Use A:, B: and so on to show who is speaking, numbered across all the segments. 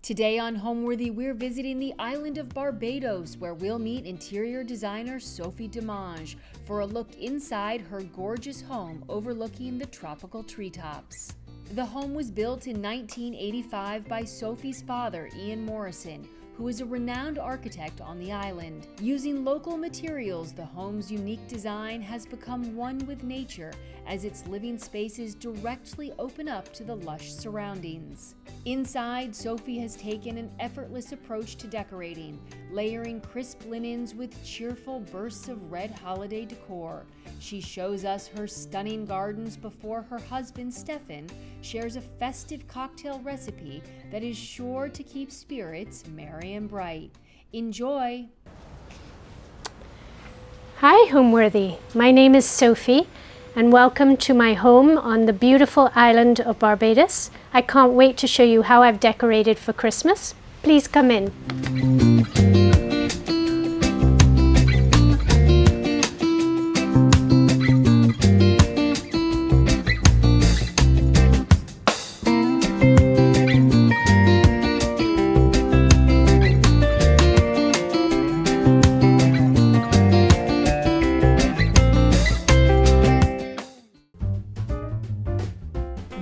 A: Today on Homeworthy, we're visiting the island of Barbados, where we'll meet interior designer Sophie Domenge for a look inside her gorgeous home overlooking the tropical treetops. The home was built in 1985 by Sophie's father, Morrison, who is a renowned architect on the island. Using local materials, the home's unique design has become one with nature as its living spaces directly open up to the lush surroundings. Inside, Sophie has taken an effortless approach to decorating, layering crisp linens with cheerful bursts of red holiday decor. She shows us her stunning gardens before her husband, Stephan, shares a festive cocktail recipe that is sure to keep spirits merry and bright. Enjoy!
B: Hi, Homeworthy. My name is Sophie, and welcome to my home on the beautiful island of Barbados. I can't wait to show you how I've decorated for Christmas. Please come in.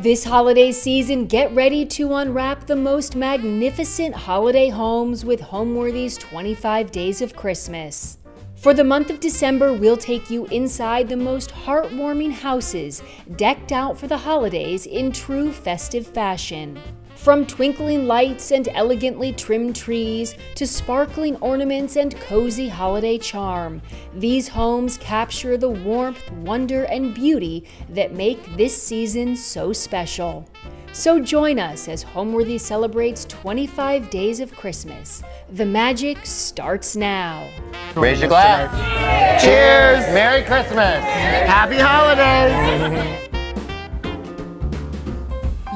A: This holiday season, get ready to unwrap the most magnificent holiday homes with Homeworthy's 25 Days of Christmas. For the month of December, we'll take you inside the most heartwarming houses, decked out for the holidays in true festive fashion. From twinkling lights and elegantly trimmed trees to sparkling ornaments and cozy holiday charm, these homes capture the warmth, wonder, and beauty that make this season so special. So join us as Homeworthy celebrates 25 days of Christmas. The magic starts now.
C: Raise your glass. Cheers! Merry Christmas! Happy holidays!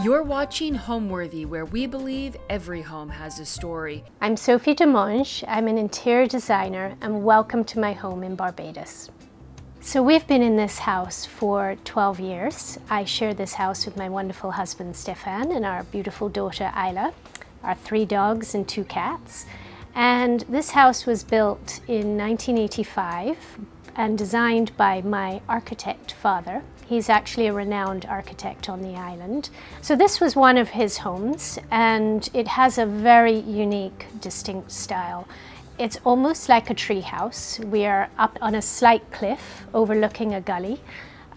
A: You're watching Homeworthy, where we believe every home has a story.
B: I'm Sophie Domenge. I'm an interior designer, and welcome to my home in Barbados. So we've been in this house for 12 years. I share this house with my wonderful husband, Stephan, and our beautiful daughter, Airy, our 3 dogs and 2 cats. And this house was built in 1985 and designed by my architect father. He's actually a renowned architect on the island. So this was one of his homes, and it has a very unique, distinct style. It's almost like a tree house. We are up on a slight cliff overlooking a gully,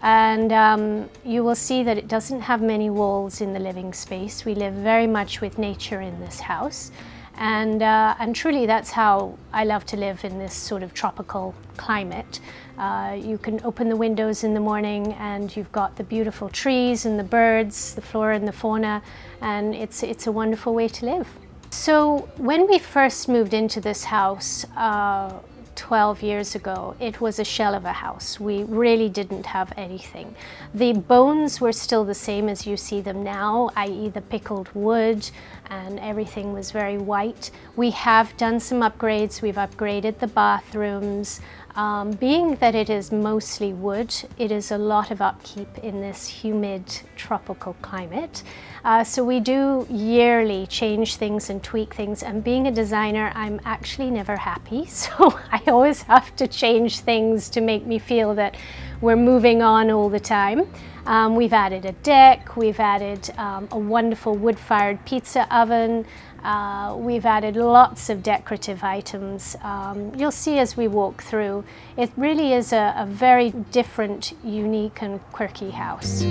B: and you will see that it doesn't have many walls in the living space. We live very much with nature in this house, and truly that's how I love to live in this sort of tropical climate. You can open the windows in the morning and you've got the beautiful trees and the birds, the flora and the fauna, and it's a wonderful way to live. So when we first moved into this house 12 years ago, it was a shell of a house. We really didn't have anything. The bones were still the same as you see them now, i.e. the pickled wood, and everything was very white. We have done some upgrades. We've upgraded the bathrooms. Being that it is mostly wood, it is a lot of upkeep in this humid tropical climate. So we do yearly change things and tweak things, and being a designer, I'm actually never happy. So I always have to change things to make me feel that we're moving on all the time. We've added a deck, we've added a wonderful wood-fired pizza oven. We've added lots of decorative items. You'll see as we walk through, it really is a very different, unique and quirky house.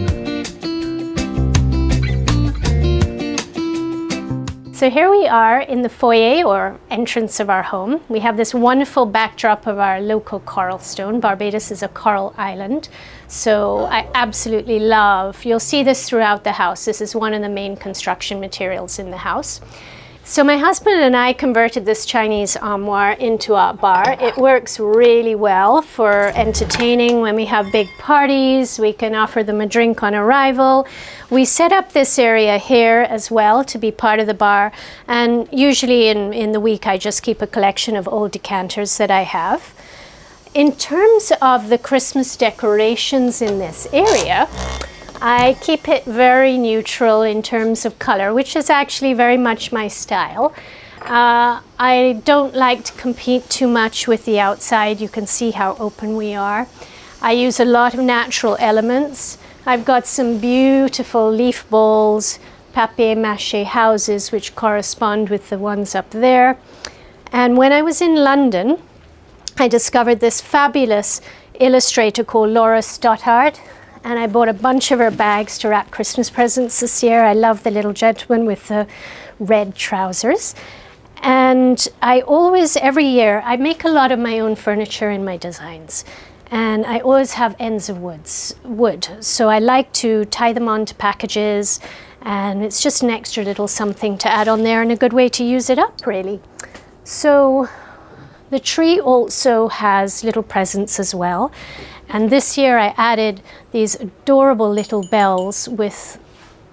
B: So here we are in the foyer or entrance of our home. We have this wonderful backdrop of our local coral stone. Barbados is a coral island, so I absolutely love, you'll see this throughout the house. This is one of the main construction materials in the house. So my husband and I converted this Chinese armoire into a bar. It works really well for entertaining when we have big parties. We can offer them a drink on arrival. We set up this area here as well to be part of the bar. And usually in the week, I just keep a collection of old decanters that I have. In terms of the Christmas decorations in this area, I keep it very neutral in terms of color, which is actually very much my style. I don't like to compete too much with the outside. You can see how open we are. I use a lot of natural elements. I've got some beautiful leaf bowls, papier-mâché houses, which correspond with the ones up there. And when I was in London, I discovered this fabulous illustrator called Laura Stothard, and I bought a bunch of her bags to wrap Christmas presents this year. I love the little gentleman with the red trousers. And I always, every year, I make a lot of my own furniture in my designs. And I always have ends of wood. So I like to tie them onto packages, and it's just an extra little something to add on there and a good way to use it up, really. So the tree also has little presents as well. And this year I added these adorable little bells with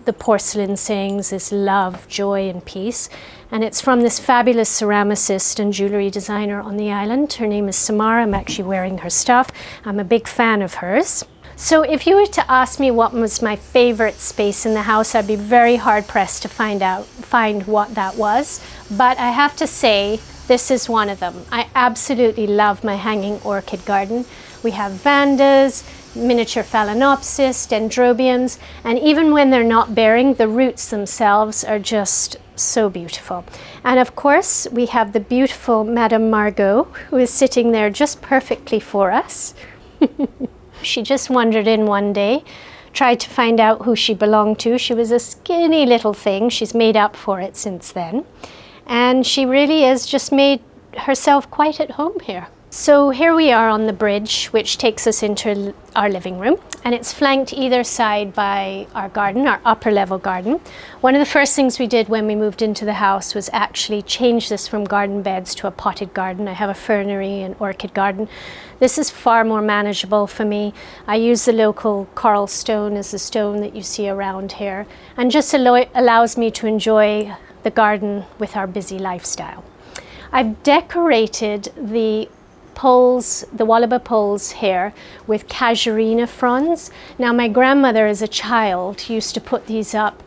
B: the porcelain sayings, this love, joy, and peace. And it's from this fabulous ceramicist and jewelry designer on the island. Her name is Samara. I'm actually wearing her stuff. I'm a big fan of hers. So if you were to ask me what was my favorite space in the house, I'd be very hard pressed to find what that was. But I have to say, this is one of them. I absolutely love my hanging orchid garden. We have vandas, miniature phalaenopsis, dendrobiums, and even when they're not bearing, the roots themselves are just so beautiful. And of course, we have the beautiful Madame Margot, who is sitting there just perfectly for us. She just wandered in one day, tried to find out who she belonged to. She was a skinny little thing. She's made up for it since then. And she really has just made herself quite at home here. So here we are on the bridge, which takes us into our living room, and it's flanked either side by our garden, our upper level garden. One of the first things we did when we moved into the house was actually change this from garden beds to a potted garden. I have a fernery and orchid garden. This is far more manageable for me. I use the local coral stone as the stone that you see around here, and just allows me to enjoy the garden with our busy lifestyle. I've decorated the poles, the Wallaby poles here, with casuarina fronds. Now, my grandmother as a child used to put these up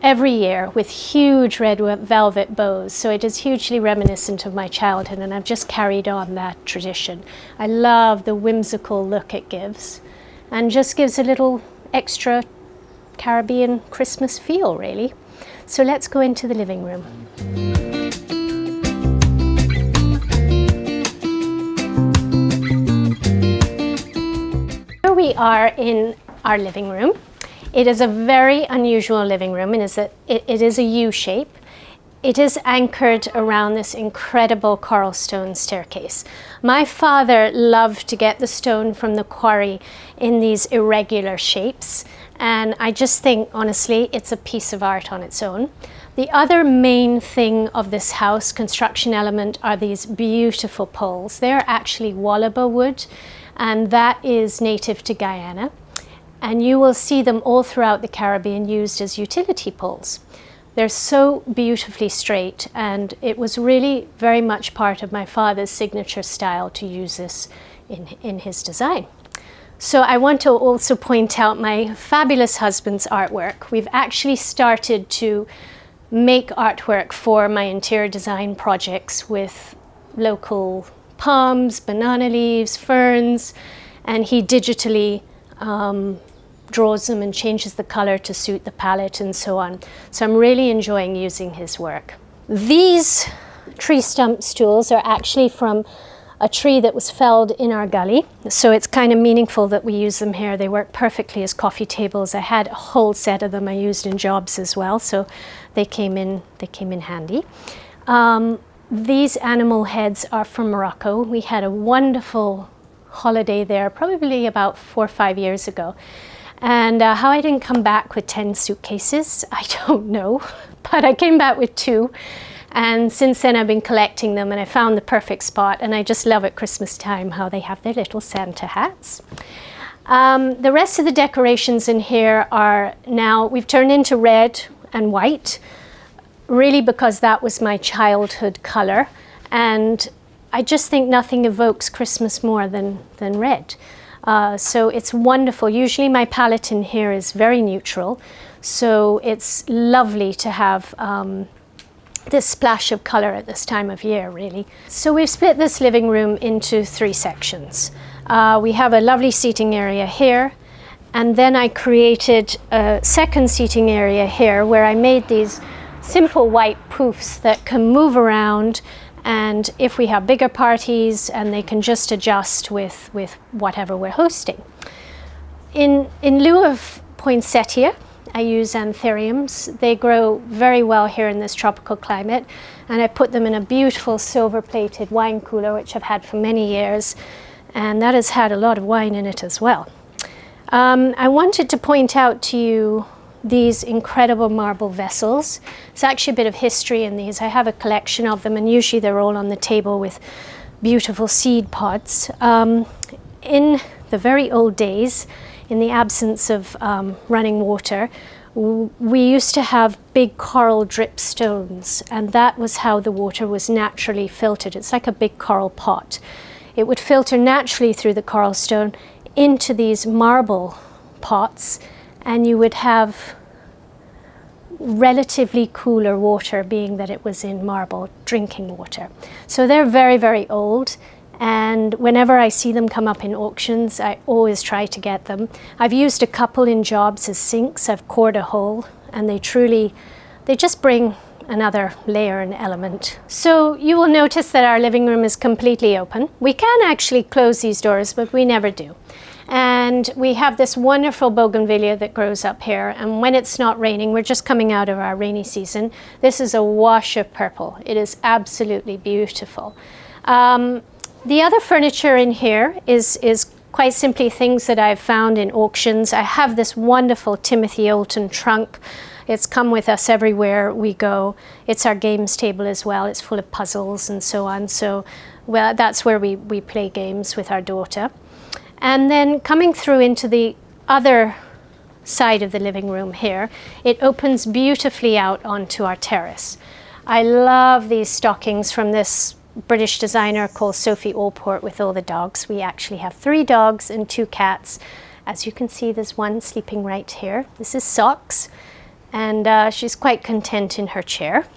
B: every year with huge red velvet bows, so it is hugely reminiscent of my childhood, and I've just carried on that tradition. I love the whimsical look it gives, and just gives a little extra Caribbean Christmas feel, really. So let's go into the living room. We are in our living room. It is a very unusual living room in that it is a U shape. It is anchored around this incredible coral stone staircase. My father loved to get the stone from the quarry in these irregular shapes, and I just think, honestly, it's a piece of art on its own. The other main thing of this house, construction element, are these beautiful poles. They're actually Wallaby wood, and that is native to Guyana. And you will see them all throughout the Caribbean used as utility poles. They're so beautifully straight, and it was really very much part of my father's signature style to use this in his design. So I want to also point out my fabulous husband's artwork. We've actually started to make artwork for my interior design projects with local palms, banana leaves, ferns, and he digitally draws them and changes the color to suit the palette and so on. So I'm really enjoying using his work. These tree stump stools are actually from a tree that was felled in our gully, so it's kind of meaningful that we use them here. They work perfectly as coffee tables. I had a whole set of them I used in jobs as well, so they came in handy. These animal heads are from Morocco. We had a wonderful holiday there probably about 4 or 5 years ago, and how I didn't come back with 10 suitcases, I don't know, but I came back with 2. And since then I've been collecting them, and I found the perfect spot, and I just love at Christmas time how they have their little Santa hats. The rest of the decorations in here are now, we've turned into red and white, really because that was my childhood color, and I just think nothing evokes Christmas more than red. So it's wonderful. Usually my palette in here is very neutral, so it's lovely to have this splash of color at this time of year, really. So we've split this living room into 3 sections. We have a lovely seating area here, and then I created a second seating area here where I made these simple white poofs that can move around, and if we have bigger parties, and they can just adjust with whatever we're hosting. In lieu of poinsettia, I use anthuriums. They grow very well here in this tropical climate, and I put them in a beautiful silver-plated wine cooler, which I've had for many years, and that has had a lot of wine in it as well. I wanted to point out to you these incredible marble vessels. It's actually a bit of history in these. I have a collection of them, and usually they're all on the table with beautiful seed pods. In the very old days, in the absence of running water, we used to have big coral drip stones, and that was how the water was naturally filtered. It's like a big coral pot. It would filter naturally through the coral stone into these marble pots, and you would have relatively cooler water, being that it was in marble drinking water. So they're very, very old, and whenever I see them come up in auctions, I always try to get them. I've used a couple in jobs as sinks. I've cored a hole, and they just bring another layer and element. So you will notice that our living room is completely open. We can actually close these doors, but we never do. And we have this wonderful bougainvillea that grows up here, and when it's not raining, we're just coming out of our rainy season, this is a wash of purple. It is absolutely beautiful. The other furniture in here is quite simply things that I've found in auctions. I have this wonderful Timothy Oulton trunk. It's come with us everywhere we go. It's our games table as well. It's full of puzzles and so on. So well, that's where we play games with our daughter. And then coming through into the other side of the living room here, it opens beautifully out onto our terrace. I love these stockings from this British designer called Sophie Allport with all the dogs. We actually have 3 dogs and 2 cats. As you can see, there's one sleeping right here. This is Socks, and she's quite content in her chair.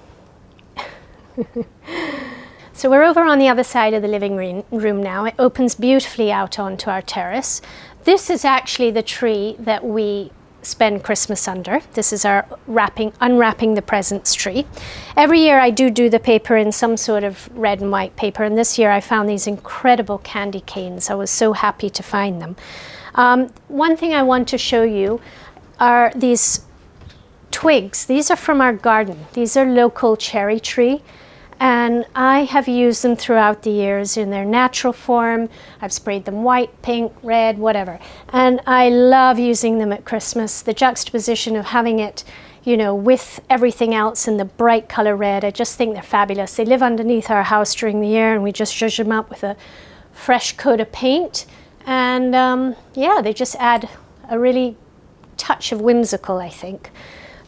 B: So we're over on the other side of the living room now. It opens beautifully out onto our terrace. This is actually the tree that we spend Christmas under. This is our unwrapping the presents tree. Every year I do the paper in some sort of red and white paper, and this year I found these incredible candy canes. I was so happy to find them. One thing I want to show you are these twigs. These are from our garden. These are local cherry tree, and I have used them throughout the years in their natural form. I've sprayed them white, pink, red, whatever. And I love using them at Christmas. The juxtaposition of having it, you know, with everything else in the bright color red, I just think they're fabulous. They live underneath our house during the year, and we just zhuzh them up with a fresh coat of paint. And yeah, they just add a really touch of whimsical, I think.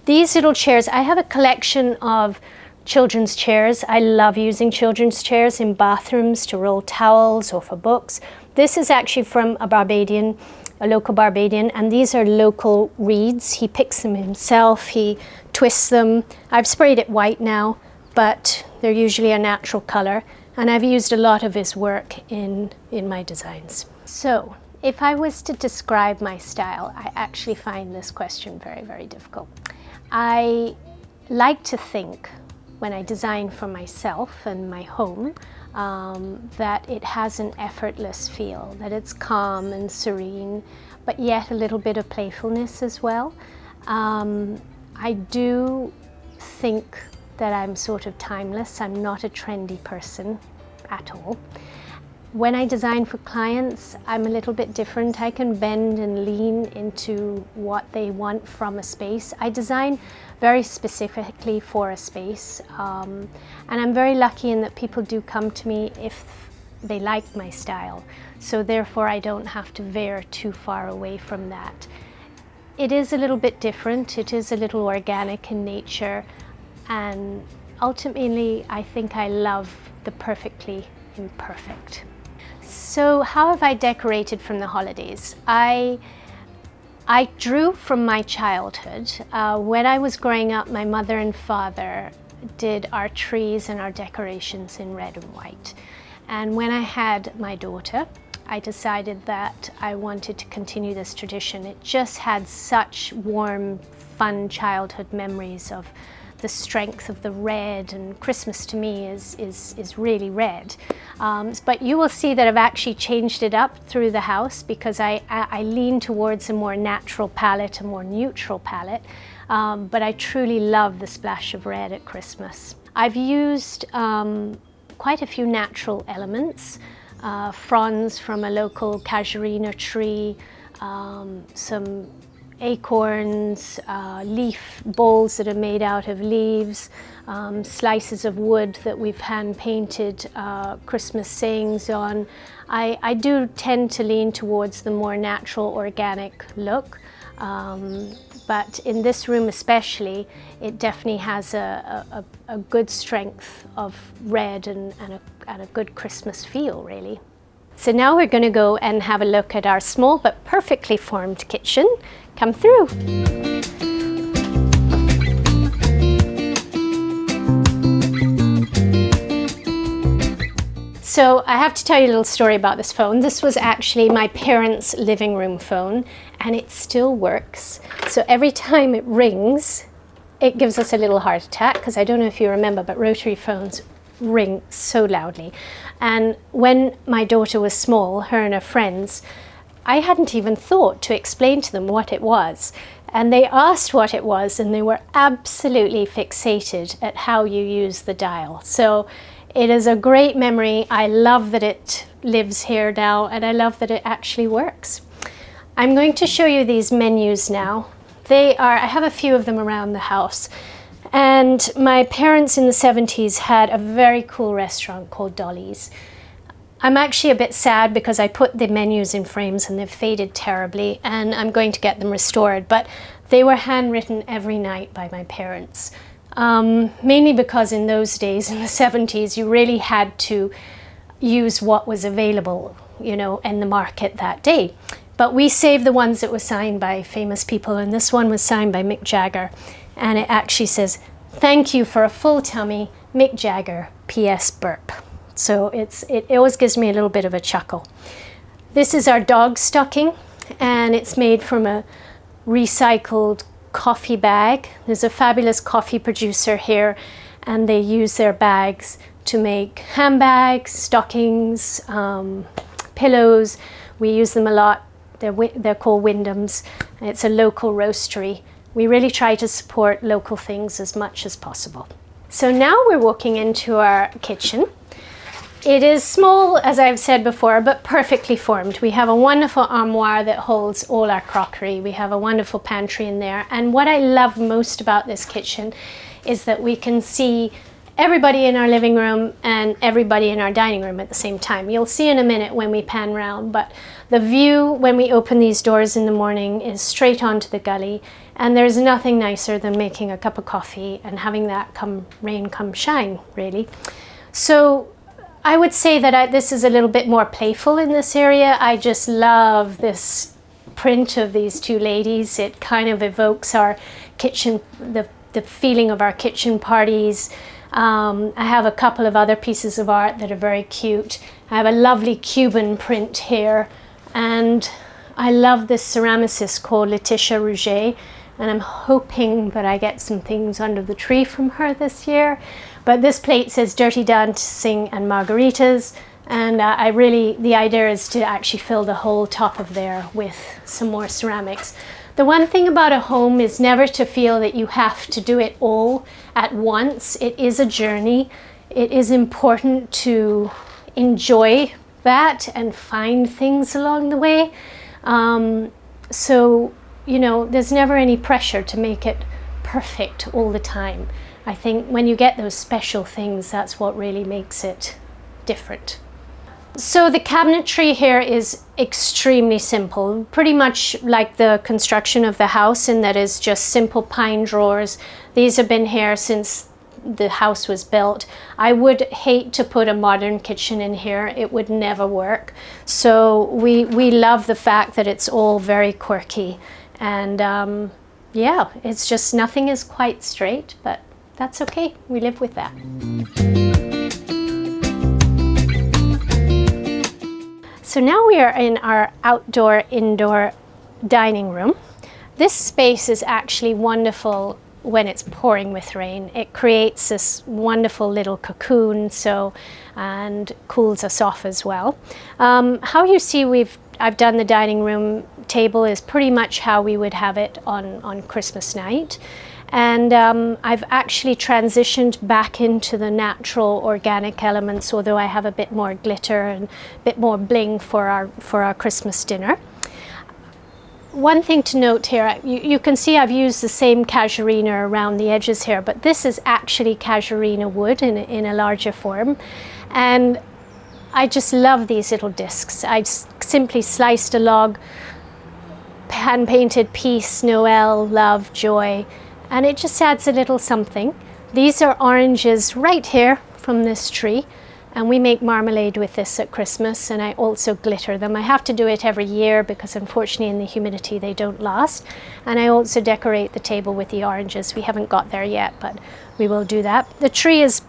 B: These little chairs, I have a collection of children's chairs. I love using children's chairs in bathrooms to roll towels or for books. This is actually from a Barbadian, a local Barbadian, and these are local reeds. He picks them himself, he twists them. I've sprayed it white now, but they're usually a natural color, and I've used a lot of his work in my designs. So, if I was to describe my style, I actually find this question very, very difficult. I like to think, when I design for myself and my home, that it has an effortless feel, that it's calm and serene, but yet a little bit of playfulness as well. I do think that I'm sort of timeless. I'm not a trendy person at all. When I design for clients, I'm a little bit different. I can bend and lean into what they want from a space. I design very specifically for a space, and I'm very lucky in that people do come to me if they like my style. So therefore I don't have to veer too far away from that. It is a little bit different. It is a little organic in nature, and ultimately I think I love the perfectly imperfect. So how have I decorated from the holidays? I drew from my childhood. When I was growing up, my mother and father did our trees and our decorations in red and white. And when I had my daughter, I decided that I wanted to continue this tradition. It just had such warm, fun childhood memories of the strength of the red, and Christmas to me is really red. But you will see that I've actually changed it up through the house because I lean towards a more natural palette, a more neutral palette. But I truly love the splash of red at Christmas. I've used quite a few natural elements, fronds from a local casuarina tree, some acorns, leaf bowls that are made out of leaves, slices of wood that we've hand painted Christmas sayings on. I do tend to lean towards the more natural, organic look, but in this room especially, it definitely has a good strength of red and a good Christmas feel, really. So now we're going to go and have a look at our small but perfectly formed kitchen. Come through. So I have to tell you a little story about this phone. This was actually my parents' living room phone, and it still works. So every time it rings, it gives us a little heart attack, because I don't know if you remember, but rotary phones ring so loudly. And when my daughter was small, her and her friends, I hadn't even thought to explain to them what it was. And they asked what it was, and they were absolutely fixated at how you use the dial. So it is a great memory. I love that it lives here now, and I love that it actually works. I'm going to show you these menus now. I have a few of them around the house. And my parents in the 70s had a very cool restaurant called Dolly's. I'm actually a bit sad because I put the menus in frames and they've faded terribly, and I'm going to get them restored, but they were handwritten every night by my parents. Mainly because in those days, in the 70s, you really had to use what was available, you know, in the market that day. But we saved the ones that were signed by famous people, and this one was signed by Mick Jagger, and it actually says, "Thank you for a full tummy, Mick Jagger, P.S. burp." So it always gives me a little bit of a chuckle. This is our dog stocking, and it's made from a recycled coffee bag. There's a fabulous coffee producer here, and they use their bags to make handbags, stockings, pillows. We use them a lot. They're called Wyndhams. It's a local roastery. We really try to support local things as much as possible. So now we're walking into our kitchen. It is small, as I've said before, but perfectly formed. We have a wonderful armoire that holds all our crockery. We have a wonderful pantry in there. And what I love most about this kitchen is that we can see everybody in our living room and everybody in our dining room at the same time. You'll see in a minute when we pan round, but the view when we open these doors in the morning is straight onto the gully. And there's nothing nicer than making a cup of coffee and having that come rain, come shine, really. So I would say that this is a little bit more playful in this area. I just love this print of these two ladies. It kind of evokes our kitchen, the feeling of our kitchen parties. I have a couple of other pieces of art that are very cute. I have a lovely Cuban print here, and I love this ceramicist called Letitia Rouget, and I'm hoping that I get some things under the tree from her this year. But this plate says Dirty Dancing and Margaritas, and the idea is to actually fill the whole top of there with some more ceramics. The one thing about a home is never to feel that you have to do it all at once. It is a journey. It is important to enjoy that and find things along the way. So, you know, there's never any pressure to make it perfect all the time. I think when you get those special things, that's what really makes it different. So the cabinetry here is extremely simple, pretty much like the construction of the house, in that is just simple pine drawers. These have been here since the house was built. I would hate to put a modern kitchen in here. It would never work. So we love the fact that it's all very quirky. And yeah, it's just nothing is quite straight, but that's okay. We live with that. So now we are in our outdoor-indoor dining room. This space is actually wonderful when it's pouring with rain. It creates this wonderful little cocoon, and cools us off as well. How you see I've done the dining room table is pretty much how we would have it on Christmas night. And I've actually transitioned back into the natural organic elements, although I have a bit more glitter and a bit more bling for our Christmas dinner. One thing to note here, you can see I've used the same casuarina around the edges here, but this is actually casuarina wood in a larger form. And I just love these little discs. I simply sliced a log, hand painted peace, Noel, love, joy, and it just adds a little something. These are oranges right here from this tree, and we make marmalade with this at Christmas, and I also glitter them. I have to do it every year because unfortunately in the humidity they don't last. And I also decorate the table with the oranges. We haven't got there yet, but we will do that. The tree is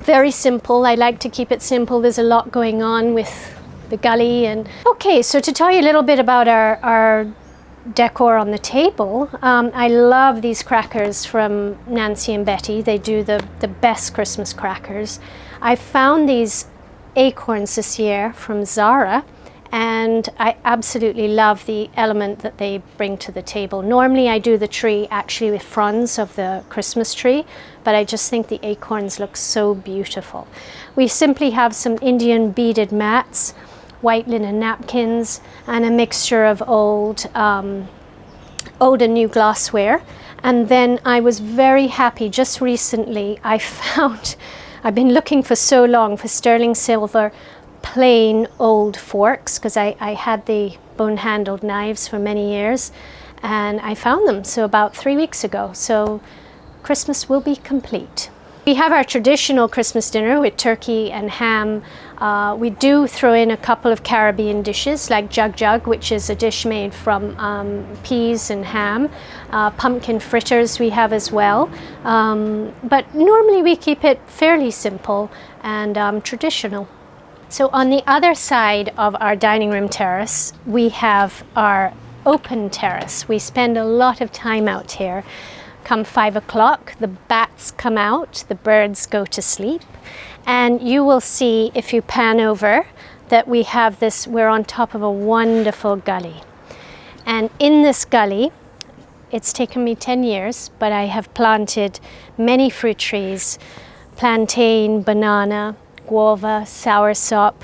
B: very simple. I like to keep it simple. There's a lot going on with the gully. And okay, so to tell you a little bit about our decor on the table, I love these crackers from Nancy and Betty. They do the best Christmas crackers. I found these acorns this year from Zara, and I absolutely love the element that they bring to the table. Normally I do the tree actually with fronds of the Christmas tree, but I just think the acorns look so beautiful. We simply have some Indian beaded mats, white linen napkins, and a mixture of old and new glassware. And then I was very happy just recently. I've been looking for so long for sterling silver plain old forks, because I had the bone handled knives for many years, and I found them about 3 weeks ago. So Christmas will be complete. We have our traditional Christmas dinner with turkey and ham. We do throw in a couple of Caribbean dishes like jug jug, which is a dish made from peas and ham. Pumpkin fritters we have as well. But normally we keep it fairly simple and traditional. So on the other side of our dining room terrace, we have our open terrace. We spend a lot of time out here. Come 5 o'clock, the bats come out, the birds go to sleep, and you will see if you pan over that we're on top of a wonderful gully. And in this gully, it's taken me 10 years, but I have planted many fruit trees, plantain, banana, guava, soursop,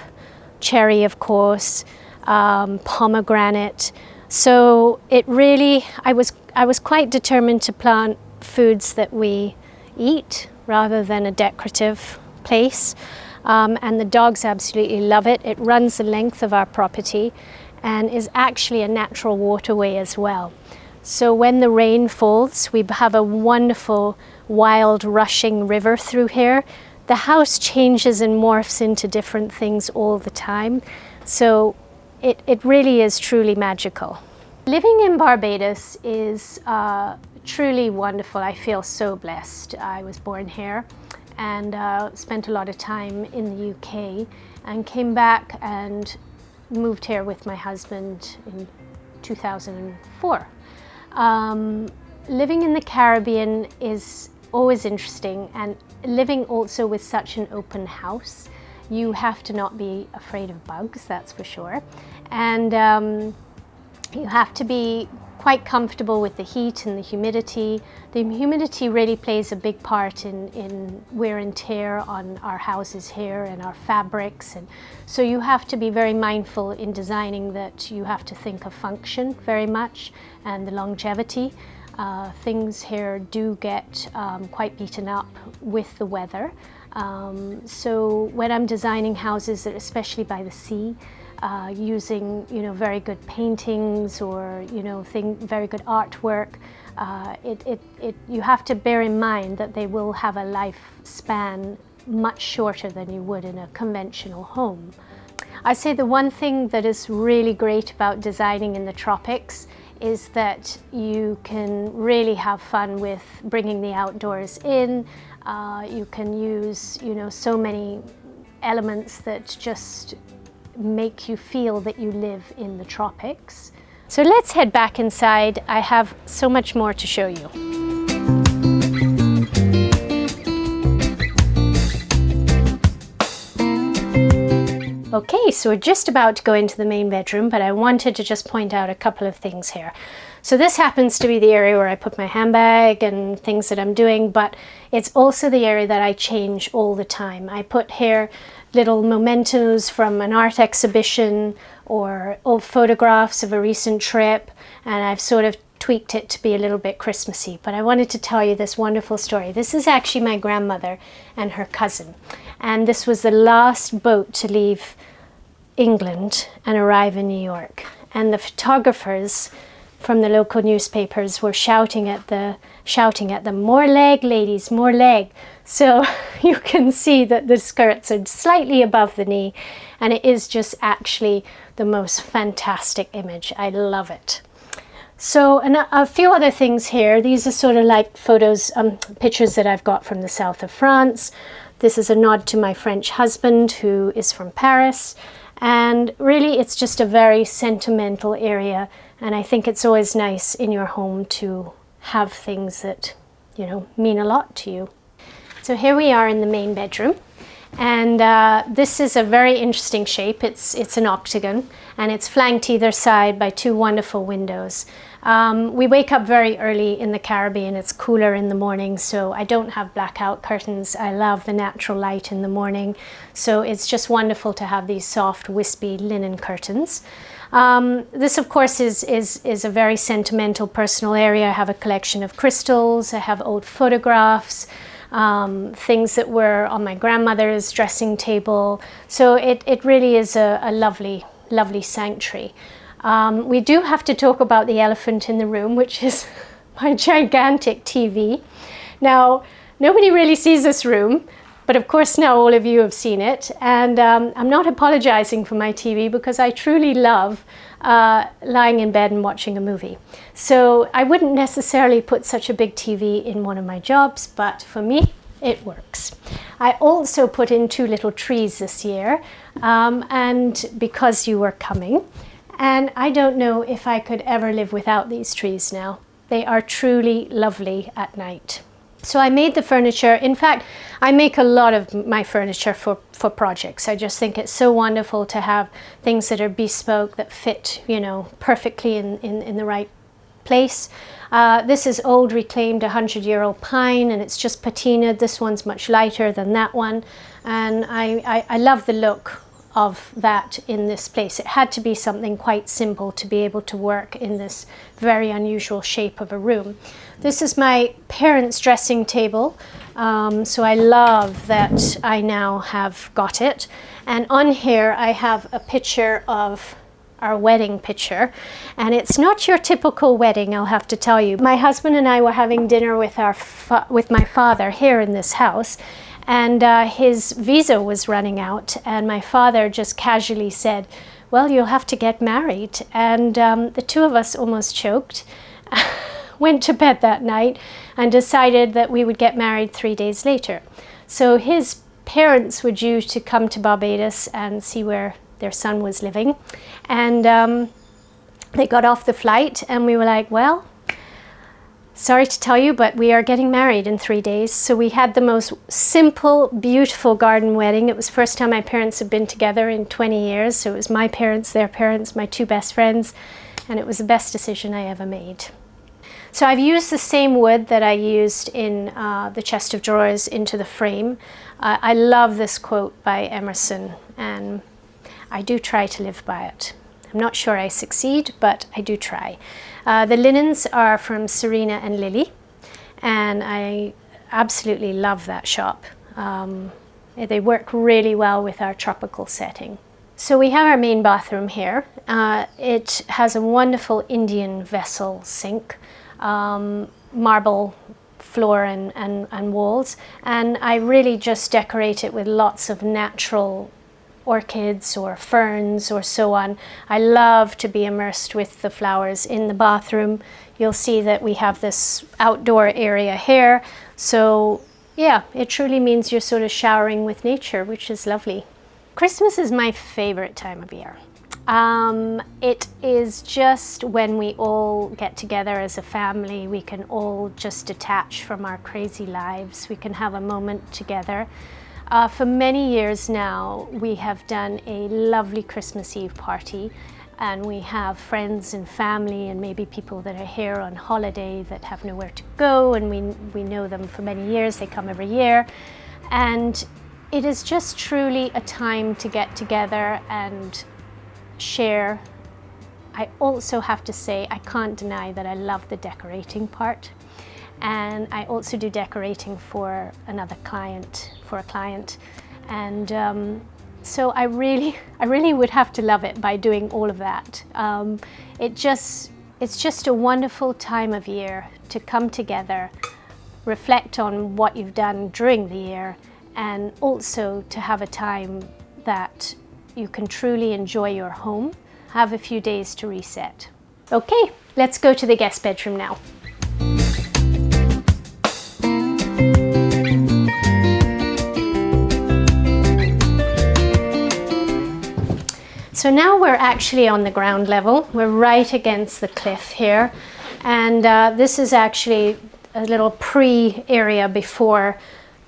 B: cherry of course, pomegranate. So it really, I was quite determined to plant foods that we eat rather than a decorative place. And the dogs absolutely love it. It runs the length of our property and is actually a natural waterway as well. So when the rain falls, we have a wonderful wild rushing river through here. The house changes and morphs into different things all the time. So it really is truly magical. Living in Barbados is truly wonderful. I feel so blessed. I was born here and spent a lot of time in the UK and came back and moved here with my husband in 2004. Living in the Caribbean is always interesting, and living also with such an open house, you have to not be afraid of bugs, that's for sure. And you have to be quite comfortable with the heat and the humidity. The humidity really plays a big part in wear and tear on our houses here and our fabrics. And so you have to be very mindful in designing that. You have to think of function very much and the longevity. Things here do get quite beaten up with the weather. So when I'm designing houses that are especially by the sea, using very good paintings or very good artwork, you have to bear in mind that they will have a lifespan much shorter than you would in a conventional home. I say the one thing that is really great about designing in the tropics is that you can really have fun with bringing the outdoors in. You can use, so many elements that just make you feel that you live in the tropics. So let's head back inside. I have so much more to show you. Okay, so we're just about to go into the main bedroom, but I wanted to just point out a couple of things here. So this happens to be the area where I put my handbag and things that I'm doing, but it's also the area that I change all the time. I put here little mementos from an art exhibition or old photographs of a recent trip, and I've sort of tweaked it to be a little bit Christmassy. But I wanted to tell you this wonderful story. This is actually my grandmother and her cousin, and this was the last boat to leave England and arrive in New York. And the photographers from the local newspapers were shouting at them, "More leg, ladies, more leg." So you can see that the skirts are slightly above the knee, and it is just actually the most fantastic image. I love it. So, and a few other things here. These are sort of like photos, pictures that I've got from the south of France. This is a nod to my French husband, who is from Paris. And really, it's just a very sentimental area. And I think it's always nice in your home to have things that, mean a lot to you. So here we are in the main bedroom. And this is a very interesting shape. It's an octagon, and it's flanked either side by two wonderful windows. We wake up very early in the Caribbean. It's cooler in the morning, so I don't have blackout curtains. I love the natural light in the morning. So it's just wonderful to have these soft, wispy linen curtains. This, of course, is a very sentimental, personal area. I have a collection of crystals. I have old photographs. Things that were on my grandmother's dressing table. So it really is a lovely, lovely sanctuary. We do have to talk about the elephant in the room, which is my gigantic TV. Now, nobody really sees this room, but of course now all of you have seen it. And I'm not apologizing for my TV, because I truly love lying in bed and watching a movie. So I wouldn't necessarily put such a big TV in one of my jobs, but for me, it works. I also put in 2 little trees this year, and because you were coming. And I don't know if I could ever live without these trees now. They are truly lovely at night. So I made the furniture. In fact, I make a lot of my furniture for projects. I just think it's so wonderful to have things that are bespoke, that fit, perfectly in the right place. This is old reclaimed 100-year-old pine, and it's just patinaed. This one's much lighter than that one. And I love the look of that in this place. It had to be something quite simple to be able to work in this very unusual shape of a room. This is my parents' dressing table, so I love that I now have got it. And on here I have a picture of our wedding picture, and it's not your typical wedding, I'll have to tell you. My husband and I were having dinner with my father here in this house, and his visa was running out, and my father just casually said, "Well, you'll have to get married." And the two of us almost choked, went to bed that night, and decided that we would get married 3 days later. So his parents were due to come to Barbados and see where their son was living. And they got off the flight, and we were like, "Well, sorry to tell you, but we are getting married in 3 days." So we had the most simple, beautiful garden wedding. It was the first time my parents had been together in 20 years. So it was my parents, their parents, my 2 best friends, and it was the best decision I ever made. So I've used the same wood that I used in the chest of drawers into the frame. I love this quote by Emerson, and I do try to live by it. I'm not sure I succeed, but I do try. The linens are from Serena and Lily, and I absolutely love that shop. They work really well with our tropical setting. So we have our main bathroom here. It has a wonderful Indian vessel sink. marble floor and walls, and I really just decorate it with lots of natural orchids or ferns or so on. I love to be immersed with the flowers in the bathroom. You'll see that we have this outdoor area here, so yeah, it truly means you're sort of showering with nature, which is lovely. Christmas is my favorite time of year. It is just when we all get together as a family. We can all just detach from our crazy lives. We can have a moment together. For many years now, we have done a lovely Christmas Eve party, and we have friends and family and maybe people that are here on holiday that have nowhere to go, and we know them for many years. They come every year, and it is just truly a time to get together and share. I also have to say, I can't deny that I love the decorating part, and I also do decorating for a client, and so I really would have to love it by doing all of that. It's just a wonderful time of year to come together, reflect on what you've done during the year, and also to have a time that you can truly enjoy your home, have a few days to reset. Okay, let's go to the guest bedroom now. So now we're actually on the ground level. We're right against the cliff here, and this is actually a little pre-area before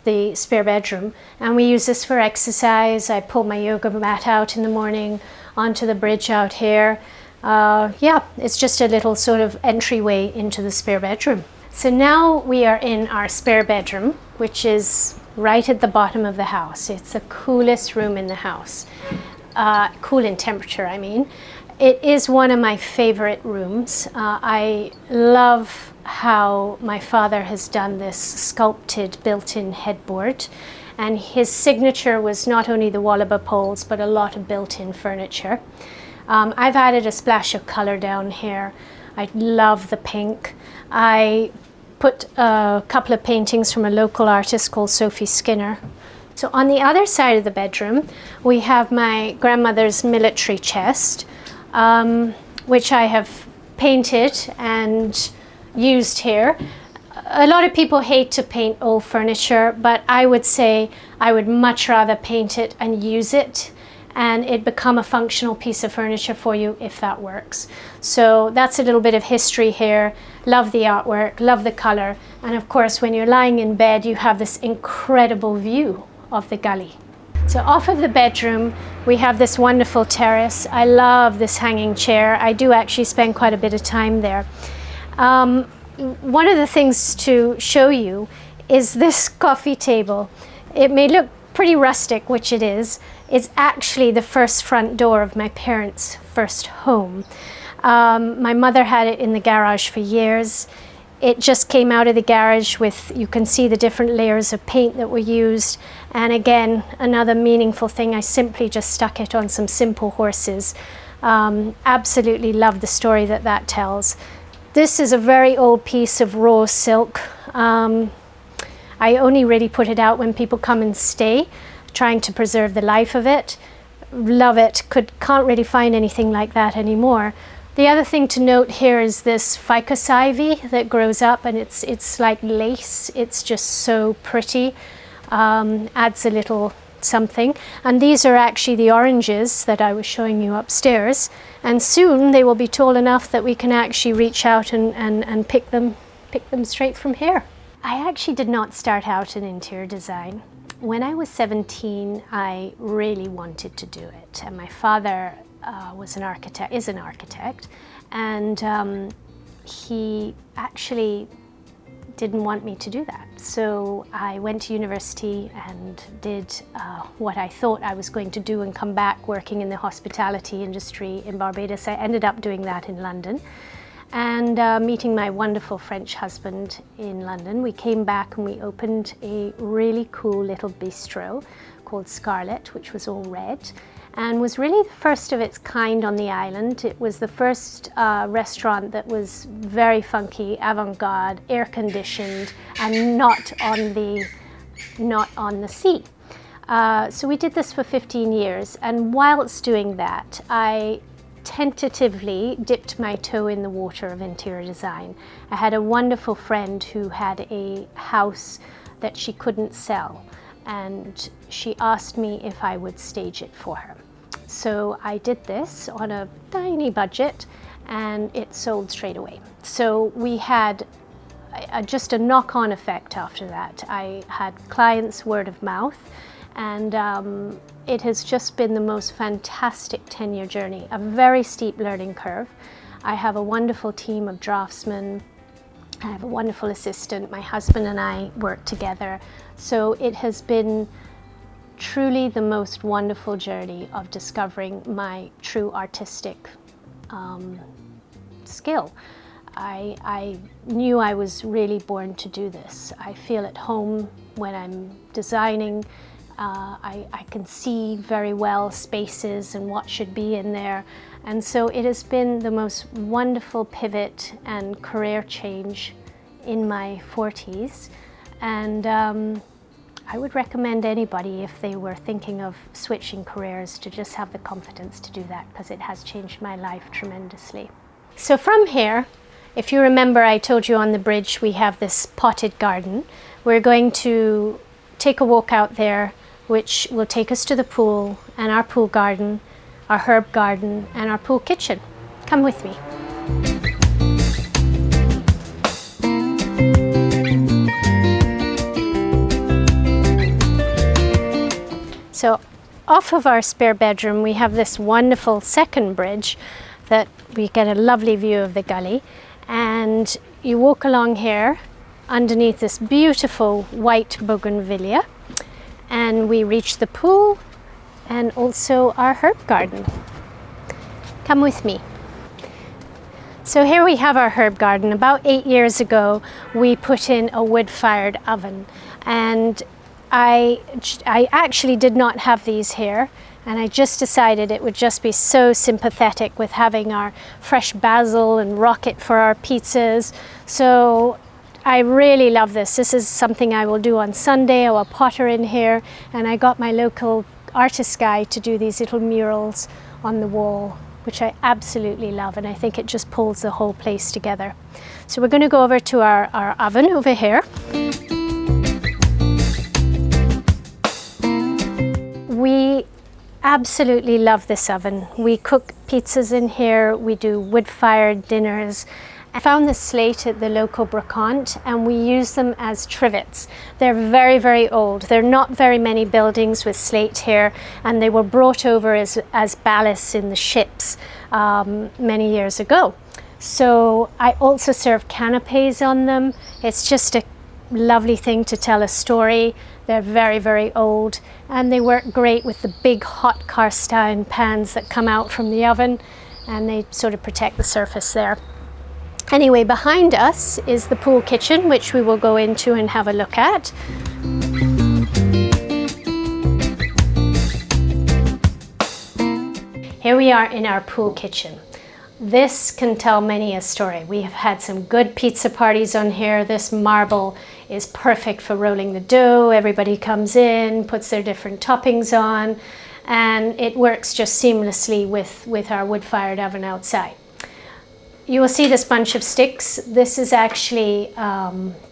B: the spare bedroom, and we use this for exercise. I pull my yoga mat out in the morning onto the bridge out here. Yeah, it's just a little sort of entryway into the spare bedroom. So now we are in our spare bedroom, which is right at the bottom of the house. It's the coolest room in the house. Cool in temperature, I mean. It is one of my favorite rooms. I love how my father has done this sculpted built-in headboard, and his signature was not only the Wallaby poles but a lot of built-in furniture. I've added a splash of color down here. I love the pink. I put a couple of paintings from a local artist called Sophie Skinner. So on the other side of the bedroom, we have my grandmother's military chest, which I have painted and used here. A lot of people hate to paint old furniture, but I would say I would much rather paint it and use it, and it become a functional piece of furniture for you if that works. So that's a little bit of history here. Love the artwork, love the color, and of course when you're lying in bed you have this incredible view of the gully. So off of the bedroom we have this wonderful terrace. I love this hanging chair. I do actually spend quite a bit of time there. One of the things to show you is this coffee table. It may look pretty rustic, which it is. It's actually the first front door of my parents' first home. My mother had it in the garage for years. It just came out of the garage with, you can see the different layers of paint that were used. And again, another meaningful thing, I simply just stuck it on some simple horses. Absolutely love the story that that tells. This is a very old piece of raw silk. I only really put it out when people come and stay, trying to preserve the life of it. Love it. Can't really find anything like that anymore. The other thing to note here is this ficus ivy that grows up, and it's like lace. It's just so pretty. Adds a little something. And these are actually the oranges that I was showing you upstairs, and soon they will be tall enough that we can actually reach out and pick them straight from here. I actually did not start out in interior design. When I was 17, I really wanted to do it, and my father is an architect, and he actually didn't want me to do that. So I went to university and did what I thought I was going to do and come back working in the hospitality industry in Barbados. I ended up doing that in London. and meeting my wonderful French husband in London, we came back and we opened a really cool little bistro called Scarlet, which was all red, and was really the first of its kind on the island. It was the first restaurant that was very funky, avant-garde, air-conditioned, and not on the sea. So we did this for 15 years, and whilst doing that, I tentatively dipped my toe in the water of interior design. I had a wonderful friend who had a house that she couldn't sell, and she asked me if I would stage it for her. So I did this on a tiny budget, and it sold straight away. So we had just a knock-on effect after that. I had clients word of mouth, and it has just been the most fantastic 10-year journey, a very steep learning curve. I have a wonderful team of draftsmen. I have a wonderful assistant. My husband and I work together. So it has been truly the most wonderful journey of discovering my true artistic skill. I knew I was really born to do this. I feel at home when I'm designing. I can see very well spaces and what should be in there. And so it has been the most wonderful pivot and career change in my 40s. And I would recommend anybody, if they were thinking of switching careers, to just have the confidence to do that, because it has changed my life tremendously. So from here, if you remember, I told you on the bridge we have this potted garden. We're going to take a walk out there, which will take us to the pool and our pool garden, our herb garden, and our pool kitchen. Come with me. So off of our spare bedroom, we have this wonderful second bridge that we get a lovely view of the gully. And you walk along here underneath this beautiful white bougainvillea, and we reach the pool and also our herb garden. Come with me. So here we have our herb garden. About 8 years ago, we put in a wood-fired oven, and I actually did not have these here, and I just decided it would just be so sympathetic with having our fresh basil and rocket for our pizzas. So I really love this. This is something I will do on Sunday. I will potter in here, and I got my local artist guy to do these little murals on the wall, which I absolutely love, and I think it just pulls the whole place together. So we're going to go over to our oven over here. We absolutely love this oven. We cook pizzas in here, we do wood-fired dinners. I found this slate at the local brocante, and we use them as trivets. They're very, very old. There are not very many buildings with slate here, and they were brought over as ballasts in the ships many years ago. So I also serve canapes on them. It's just a lovely thing to tell a story. They're very, very old, and they work great with the big hot cast iron pans that come out from the oven, and they sort of protect the surface there. Anyway, behind us is the pool kitchen, which we will go into and have a look at. Here we are in our pool kitchen. This can tell many a story. We have had some good pizza parties on here. This marble is perfect for rolling the dough. Everybody comes in, puts their different toppings on, and it works just seamlessly with our wood-fired oven outside. You will see this bunch of sticks. This is actually,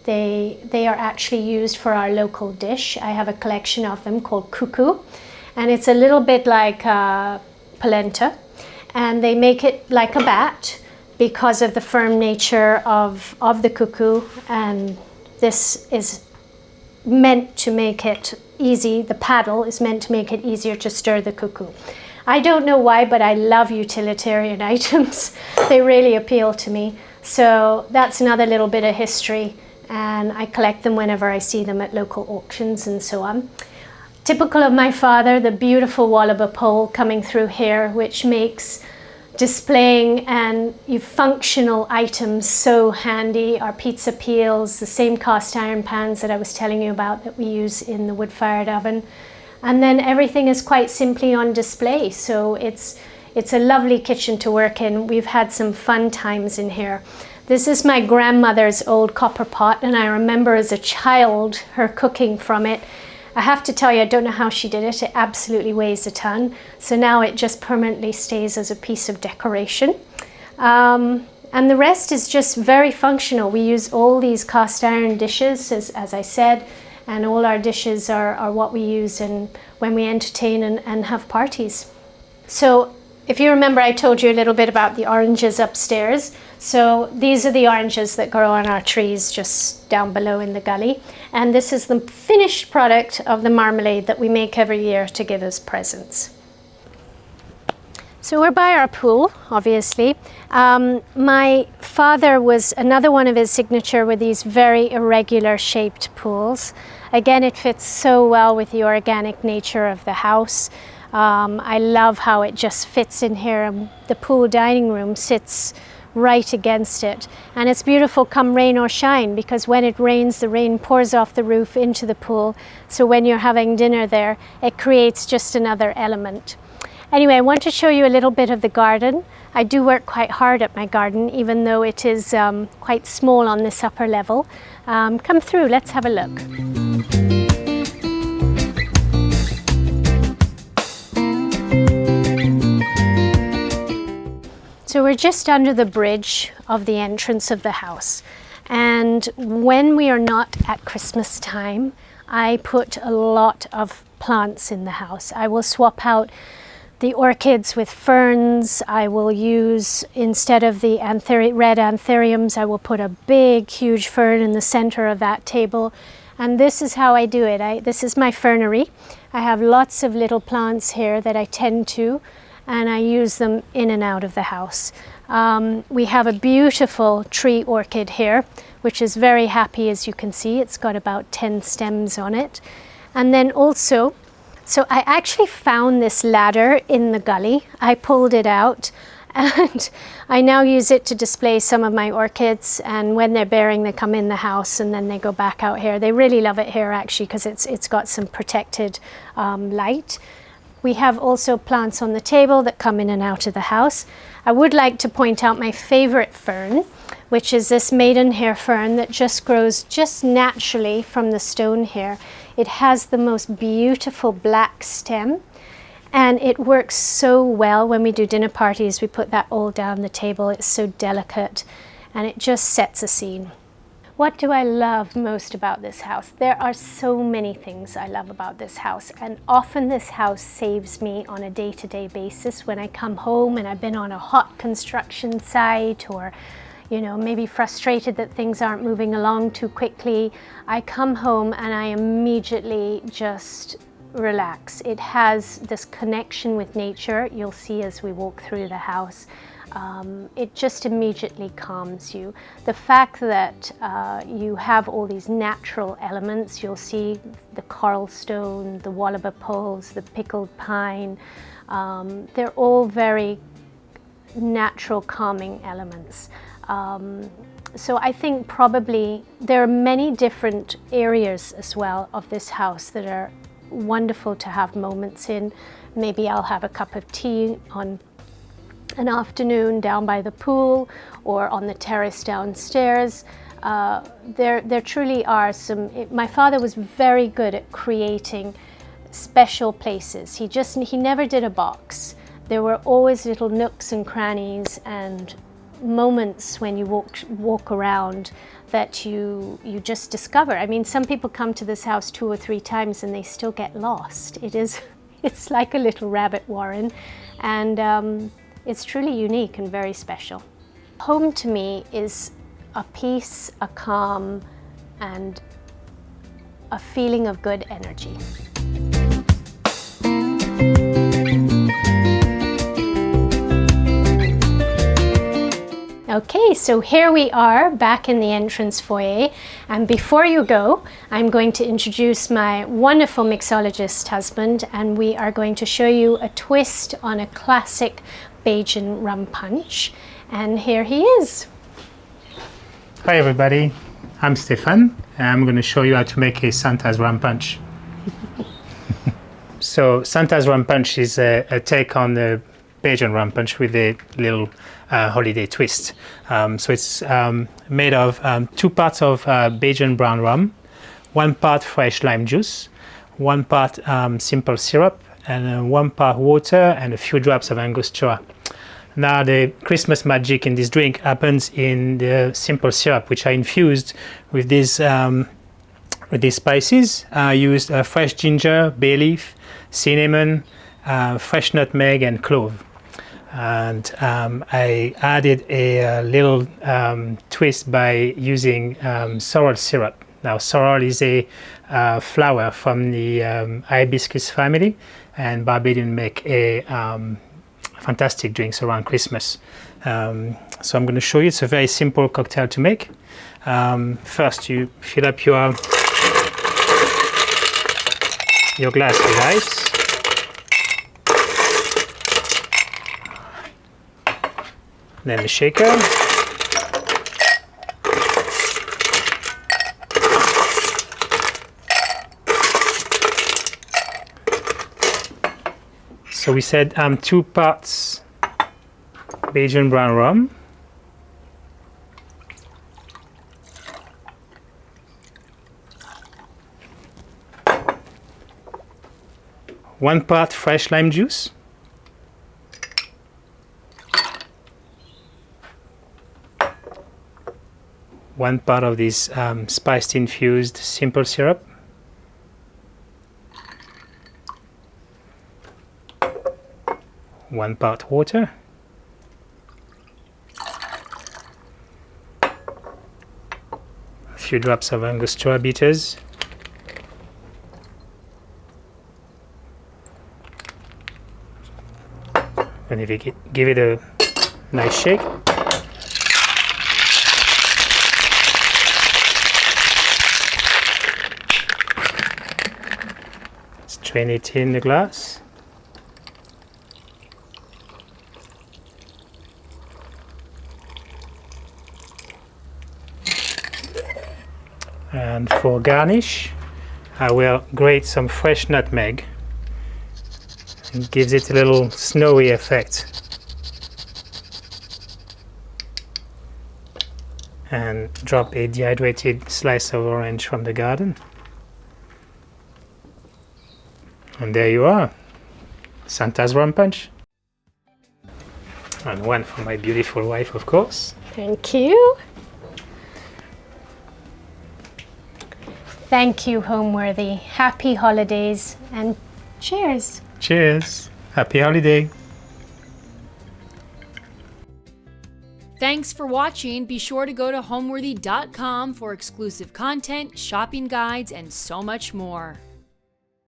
B: they are actually used for our local dish. I have a collection of them called cuckoo, and it's a little bit like polenta, and they make it like a bat because of the firm nature of the cuckoo, and this is meant to make it easy. The paddle is meant to make it easier to stir the cuckoo. I don't know why, but I love utilitarian items. They really appeal to me. So that's another little bit of history, and I collect them whenever I see them at local auctions and so on. Typical of my father, the beautiful Wallaby pole coming through here, which makes displaying and functional items so handy. Our pizza peels, the same cast iron pans that I was telling you about that we use in the wood-fired oven. And then everything is quite simply on display. So it's a lovely kitchen to work in. We've had some fun times in here. This is my grandmother's old copper pot, and I remember as a child her cooking from it. I have to tell you, I don't know how she did it. It absolutely weighs a ton. So now it just permanently stays as a piece of decoration. And the rest is just very functional. We use all these cast iron dishes, as I said, and all our dishes are what we use when we entertain and have parties. So if you remember, I told you a little bit about the oranges upstairs. So these are the oranges that grow on our trees just down below in the gully. And this is the finished product of the marmalade that we make every year to give as presents. So we're by our pool, obviously. My father was another one of his signature with these very irregular shaped pools. Again, it fits so well with the organic nature of the house. I love how it just fits in here, and the pool dining room sits right against it. And it's beautiful come rain or shine, because when it rains, the rain pours off the roof into the pool. So when you're having dinner there, it creates just another element. Anyway, I want to show you a little bit of the garden. I do work quite hard at my garden, even though it is quite small on this upper level. Come through, let's have a look. So we're just under the bridge of the entrance of the house. And when we are not at Christmas time, I put a lot of plants in the house. I will swap out the orchids with ferns. I will use, instead of the red anthuriums, I will put a big, huge fern in the center of that table. And this is how I do it. This is my fernery. I have lots of little plants here that I tend to, and I use them in and out of the house. We have a beautiful tree orchid here, which is very happy, as you can see. It's got about 10 stems on it. And then also, so I actually found this ladder in the gully. I pulled it out, and I now use it to display some of my orchids, and when they're bearing, they come in the house and then they go back out here. They really love it here, actually, because it's got some protected light. We have also plants on the table that come in and out of the house. I would like to point out my favorite fern, which is this maidenhair fern that just grows just naturally from the stone here. It has the most beautiful black stem, and it works so well when we do dinner parties. We put that all down the table. It's so delicate, and it just sets a scene. What do I love most about this house? There are so many things I love about this house, and often this house saves me on a day-to-day basis when I come home and I've been on a hot construction site, or maybe frustrated that things aren't moving along too quickly. I come home and I immediately just relax. It has this connection with nature. You'll see as we walk through the house. It just immediately calms you. The fact that you have all these natural elements, you'll see the coral stone, the wallaby poles, the pickled pine, they're all very natural calming elements. So I think probably there are many different areas as well of this house that are wonderful to have moments in. Maybe I'll have a cup of tea on an afternoon down by the pool or on the terrace downstairs. There truly are some. My father was very good at creating special places. He never did a box. There were always little nooks and crannies and moments when you walk around that you just discover. I mean, some people come to this house 2 or 3 times and they still get lost. It's like a little rabbit warren, and it's truly unique and very special. Home to me is a peace, a calm, and a feeling of good energy. Okay, so here we are back in the entrance foyer, and before you go, I'm going to introduce my wonderful mixologist husband, and we are going to show you a twist on a classic Bajan rum punch. And here he is.
D: Hi everybody, I'm Stephan and I'm going to show you how to make a Santa's rum punch. So Santa's rum punch is a take on the Bajan rum punch with a little holiday twist. So it's made of 2 parts of Bajan brown rum, 1 part fresh lime juice, 1 part simple syrup, and 1 part water and a few drops of Angostura. Now the Christmas magic in this drink happens in the simple syrup, which I infused with these spices. I used fresh ginger, bay leaf, cinnamon, fresh nutmeg and clove. And I added a little twist by using sorrel syrup. Now sorrel is a flower from the hibiscus family, and Barbadians make a fantastic drinks around Christmas. So I'm going to show you. It's a very simple cocktail to make. First you fill up your glass with ice. Then the shaker. So we said 2 parts Bajan brown rum, 1 part fresh lime juice, 1 part of this spiced infused simple syrup, 1 part water, a few drops of Angostura bitters, and if you give it a nice shake. Strain it in the glass. And for garnish, I will grate some fresh nutmeg. It gives it a little snowy effect. And drop a dehydrated slice of orange from the garden. And there you are, Santa's rum punch. And one for my beautiful wife, of course.
B: Thank you. Thank you, Homeworthy. Happy holidays and cheers.
D: Cheers. Happy holiday.
A: Thanks for watching. Be sure to go to homeworthy.com for exclusive content, shopping guides, and so much more.